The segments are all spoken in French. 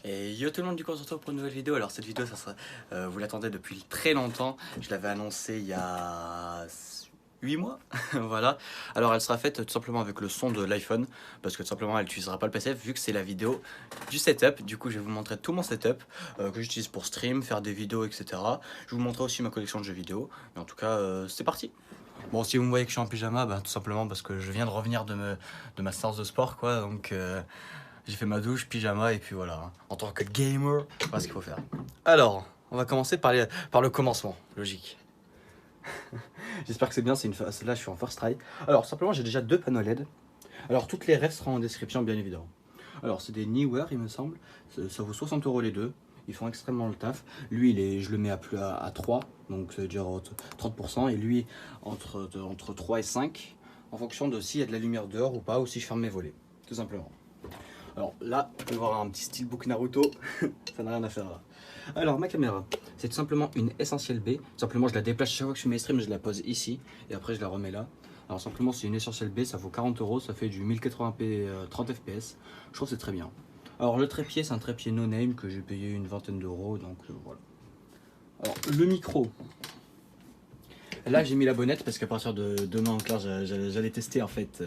Et yo tout le monde, du coup on se retrouve pour une nouvelle vidéo. Alors cette vidéo, ça sera, vous l'attendez depuis très longtemps. Je l'avais annoncé il y a 8 mois. Voilà. Alors elle sera faite tout simplement avec le son de l'iPhone, parce que tout simplement elle n'utilisera pas le PC vu que c'est la vidéo du setup. Du coup je vais vous montrer tout mon setup que j'utilise pour stream, faire des vidéos, etc. Je vous montrerai aussi ma collection de jeux vidéo. Et en tout cas c'est parti. Bon, si vous me voyez que je suis en pyjama, bah, tout simplement parce que je viens de revenir de ma séance de sport, quoi. Donc j'ai fait ma douche, pyjama, et puis voilà. En tant que gamer, voilà ce qu'il faut faire. Alors, on va commencer par le commencement, logique. J'espère que c'est bien, là je suis en first try. Alors, simplement, j'ai déjà deux panneaux LED. Alors, toutes les refs seront en description, bien évidemment. Alors, c'est des Neewer, il me semble. Ça vaut 60 € les deux. Ils font extrêmement le taf. Lui, je le mets à 3, donc ça veut dire 30%. Et lui, entre 3 et 5, en fonction de s'il y a de la lumière dehors ou pas, ou si je ferme mes volets, tout simplement. Alors là, on peut voir un petit steelbook Naruto, ça n'a rien à faire là. Alors ma caméra, c'est tout simplement une Essentiel B. Simplement je la déplace chaque fois que je fais mes streams, je la pose ici et après je la remets là. Alors simplement c'est une Essentiel B, ça vaut 40 €, ça fait du 1080p 30 fps. Je trouve que c'est très bien. Alors le trépied, c'est un trépied no name que j'ai payé une vingtaine d'euros, donc voilà. Alors le micro, là j'ai mis la bonnette parce qu'à partir de demain en clair j'allais tester en fait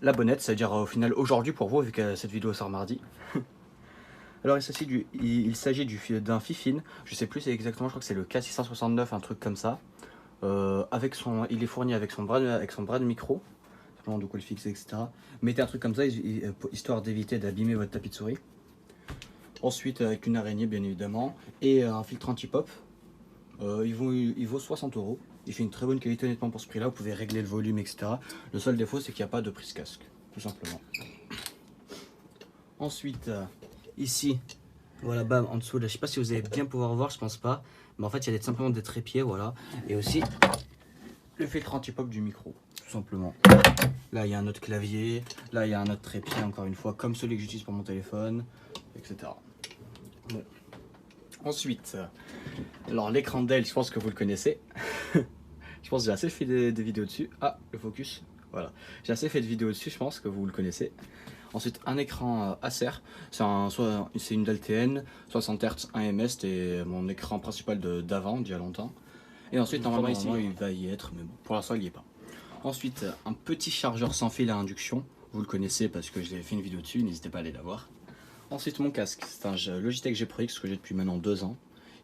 la bonnette, c'est-à-dire au final aujourd'hui pour vous vu que cette vidéo sort mardi. Alors il s'agit d'un Fifine, je sais plus c'est exactement, je crois que c'est le K669, un truc comme ça. Il est fourni avec son bras de micro, de quoi le fixer, etc. Mettez un truc comme ça, histoire d'éviter d'abîmer votre tapis de souris. Ensuite avec une araignée bien évidemment, et un filtre anti-pop. Il vaut 60 €. Il fait une très bonne qualité honnêtement pour ce prix là, vous pouvez régler le volume, etc. Le seul défaut c'est qu'il n'y a pas de prise casque, tout simplement. Ensuite, ici, voilà, bam, en dessous, là, je sais pas si vous allez bien pouvoir voir, je pense pas. Mais en fait, il y a simplement des trépieds, voilà. Et aussi, le filtre anti-pop du micro, tout simplement. Là, il y a un autre clavier. Là, il y a un autre trépied, encore une fois, comme celui que j'utilise pour mon téléphone, etc. Bon. Ensuite, alors l'écran Dell, je pense que vous le connaissez. Je pense que j'ai assez fait des vidéos dessus. Ah, le focus. Voilà. J'ai assez fait de vidéos dessus, je pense que vous le connaissez. Ensuite, un écran Acer, c'est une Dell TN, 60 Hz, 1 ms, c'était mon écran principal d'avant, d'il y a longtemps. Et ensuite, normalement, ici, il va y être, mais bon, pour l'instant, il n'y est pas. Ensuite, un petit chargeur sans fil à induction, vous le connaissez parce que j'ai fait une vidéo dessus, n'hésitez pas à aller la voir. Ensuite, mon casque, c'est un Logitech G Pro X que j'ai depuis maintenant 2 ans.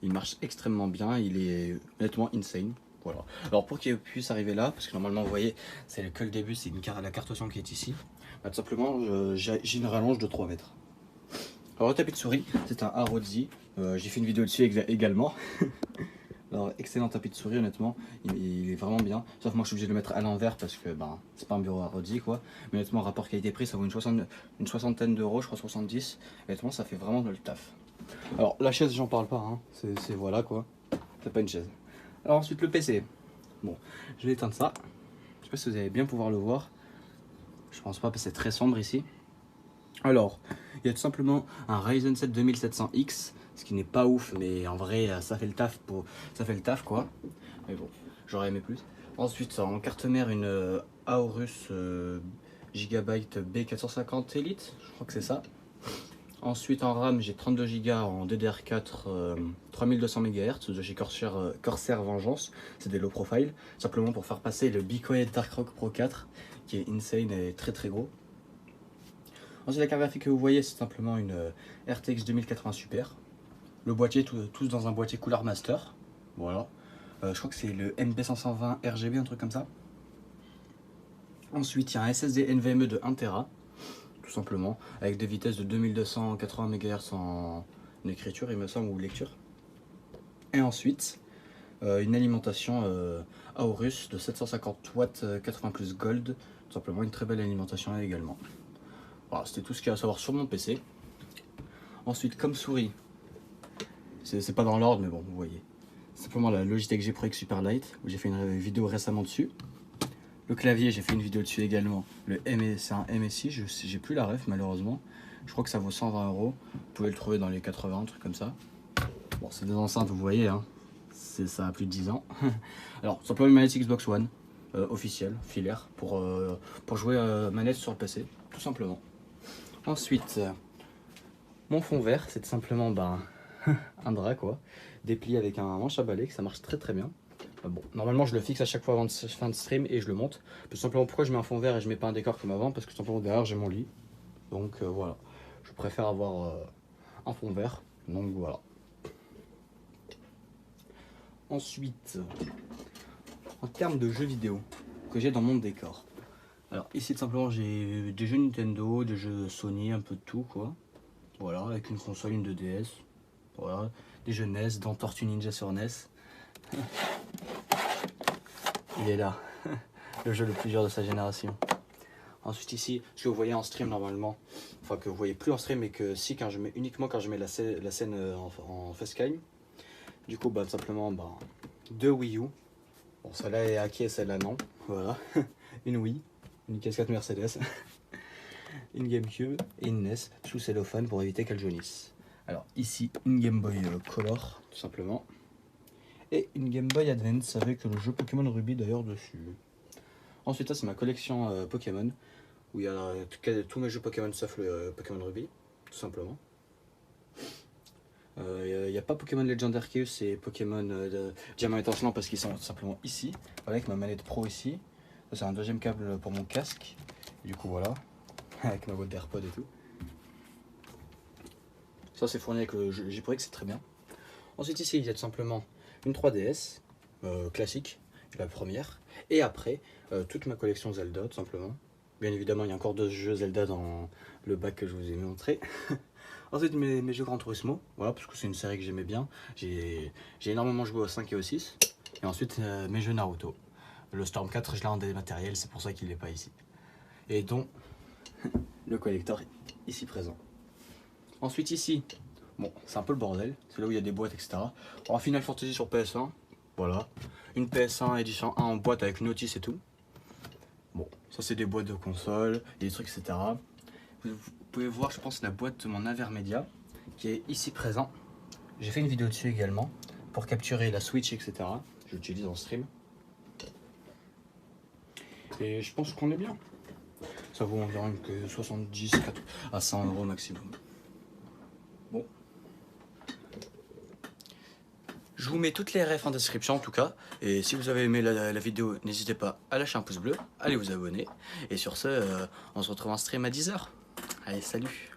Il marche extrêmement bien, il est honnêtement insane. Voilà. Alors pour qu'il puisse arriver là, parce que normalement vous voyez, c'est que le début, c'est la carte son qui est ici. Bah, tout simplement, j'ai une rallonge de 3 mètres. Alors le tapis de souris, c'est un ROG. J'ai fait une vidéo dessus également. Alors excellent tapis de souris, honnêtement, il est vraiment bien. Sauf moi je suis obligé de le mettre à l'envers parce que ben, c'est pas un bureau ROG quoi. Mais honnêtement, rapport qualité-prix, ça vaut une soixantaine d'euros, je crois 70. Honnêtement, ça fait vraiment le taf. Alors la chaise, j'en parle pas, hein. C'est voilà quoi. C'est pas une chaise. Alors ensuite le PC. Bon, je vais éteindre ça. Je sais pas si vous allez bien pouvoir le voir. Je pense pas parce que c'est très sombre ici. Alors, il y a tout simplement un Ryzen 7 2700X, ce qui n'est pas ouf, mais en vrai, ça fait le taf quoi. Mais bon, j'aurais aimé plus. Ensuite, en carte mère, une Aorus Gigabyte B450 Elite, je crois que c'est ça. Ensuite, en RAM, j'ai 32 Go en DDR4 3200 MHz de chez Corsair Vengeance. C'est des low profile, simplement pour faire passer le BeQuiet Dark Rock Pro 4, qui est insane et très très gros. Ensuite, la carte graphique que vous voyez, c'est simplement une RTX 2080 Super. Le boîtier, tous dans un boîtier Cooler Master. Voilà. Je crois que c'est le MB520 RGB, un truc comme ça. Ensuite, il y a un SSD NVMe de 1TB, tout simplement, avec des vitesses de 2280 MHz en écriture, il me semble, ou lecture. Et ensuite, une alimentation Aorus de 750 watts 80 plus Gold, tout simplement une très belle alimentation également. Voilà, c'était tout ce qu'il y a à savoir sur mon PC. Ensuite, comme souris, c'est pas dans l'ordre, mais bon, vous voyez. Simplement la Logitech G Pro X Super Light, où j'ai fait une vidéo récemment dessus. Le clavier, j'ai fait une vidéo dessus également. C'est un MSI, j'ai plus la ref malheureusement. Je crois que ça vaut 120 €. Vous pouvez le trouver dans les 80, un truc comme ça. Bon, c'est des enceintes, vous voyez, hein. Ça a plus de 10 ans. Alors, simplement une manette Xbox One, officielle, filaire, pour jouer manette sur le PC, tout simplement. Ensuite, Mon fond vert, c'est tout simplement un drap quoi, déplié avec un manche à balai, que ça marche très très bien. Bon, normalement je le fixe à chaque fois avant de fin de stream et je le monte. Tout simplement pourquoi je mets un fond vert et je mets pas un décor comme avant, parce que tout simplement derrière j'ai mon lit. Donc voilà, je préfère avoir un fond vert, donc voilà. Ensuite, en termes de jeux vidéo que j'ai dans mon décor. Alors ici tout simplement j'ai des jeux Nintendo, des jeux Sony, un peu de tout quoi. Voilà, avec une console, une 2DS. Voilà, des jeux NES, dans Tortue Ninja sur NES. Il est là, le jeu le plus dur de sa génération. Ensuite ici, ce que vous voyez en stream normalement, enfin que vous voyez plus en stream, mais que si quand je mets uniquement quand je mets la scène en facecam. Du coup tout simplement deux Wii U. Bon celle-là est acquise, celle-là non. Voilà, une Wii, une casquette Mercedes, une GameCube et une NES sous cellophane pour éviter qu'elle jaunisse. Alors ici une Game Boy Color tout simplement. Et une Game Boy Advance avec le jeu Pokémon Ruby d'ailleurs dessus. Ensuite, ça c'est ma collection Pokémon, où il y a tous mes jeux Pokémon sauf le Pokémon Ruby, tout simplement. Il n'y a pas Pokémon Legend Arceus et Pokémon Diamant étincelant parce qu'ils sont tout simplement ici, avec ma manette pro ici. Ça c'est un deuxième câble pour mon casque. Et du coup voilà, avec ma boîte d'AirPod et tout. Ça c'est fourni avec le JPEG, c'est très bien. Ensuite ici il y a tout simplement une 3DS classique, la première, et après toute ma collection Zelda tout simplement. Bien évidemment il y a encore 2 jeux Zelda dans le bac que je vous ai montré. Ensuite mes jeux Gran Turismo, voilà, parce que c'est une série que j'aimais bien. J'ai énormément joué au 5 et au 6. Et ensuite mes jeux Naruto. Le Storm 4 je l'ai en dématériel, c'est pour ça qu'il n'est pas ici. Et dont le collector ici présent. Ensuite ici, bon, c'est un peu le bordel, c'est là où il y a des boîtes, etc. En Final Fantasy sur PS1, voilà. Une PS1 édition 1 en boîte avec notice et tout. Bon, ça c'est des boîtes de console, des trucs, etc. Vous pouvez voir, je pense, la boîte de mon Avermedia, qui est ici présent. J'ai fait une vidéo dessus également, pour capturer la Switch, etc. J'utilise en stream. Et je pense qu'on est bien. Ça vaut environ que 70 à 100 € maximum. Bon. Je vous mets toutes les refs en description en tout cas. Et si vous avez aimé la vidéo, n'hésitez pas à lâcher un pouce bleu, allez vous abonner. Et sur ce, on se retrouve en stream à 10 h. Allez, salut!